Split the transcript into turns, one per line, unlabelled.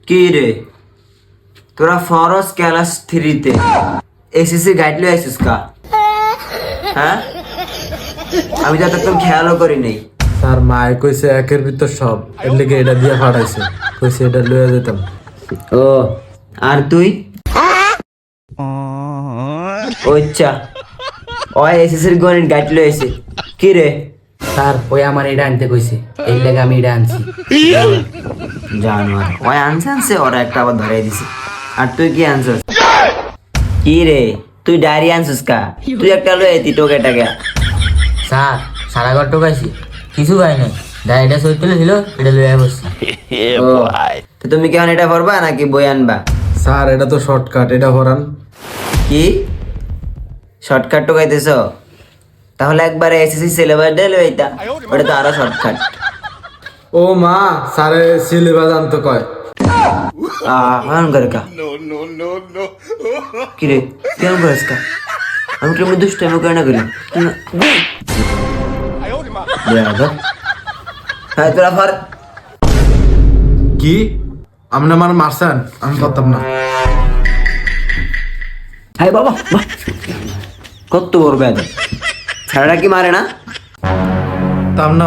কি রে তোরা ফরস ক্লাস 3 তে এসএসসি গাইড লই আইছিস কা? হ্যাঁ, আমি তো একদম খেয়ালও করি নাই।
স্যার মায়ে কইছে একের ভিতর সব, এর লেগে এটা দিয়ে ফাটাইছে, কইছে এটা লইয়া যেতাম।
ও আর তুই? আচ্ছা, ওই এসএসসির গণিত গাইড লই আইছে। কি রে?
স্যার ওই আমার এটা আনতে কইছে, এই লেগে আমি এটা আনছি।
জানোয়ার, ওই আনছে ওরা একটা আবার ধরাই দিছে। আর তুই কি আনছিস? কি রে তুই ডায়রি আনছিস কা? তুই একটা লই আইতি টোকে টাকা।
স্যার সারা ঘর টোকাইছি, কিছু পাই নাই, ডাইরেক্ট সইতে ছিল এটা লইয়া বসছি।
ও, তো তুমি কেমন এটা পড়বা নাকি বই আনবা?
স্যার এটা তো শর্টকাট, এটা ভরান।
কি শর্টকাট টোকাইতেছ? তাহলে একবারে এসএসসি সিলেবাস দিয়ে লই আইতা, ওটা তো আরো শর্টকাট।
ও মা, স্যারে সিলেবাস আনতে কয়।
আহন করে কা? কি রে কেমন করিস কা? আমি কেমন দুষ্টামি করে না গেলাম। হ্যাঁ তোরা ফর।
কি আপনি আমার মারছেন? আমি করতাম না।
হ্যাঁ বাবা, কত বড় বেদ, ছাড়া কি মারে না?
তা আপনি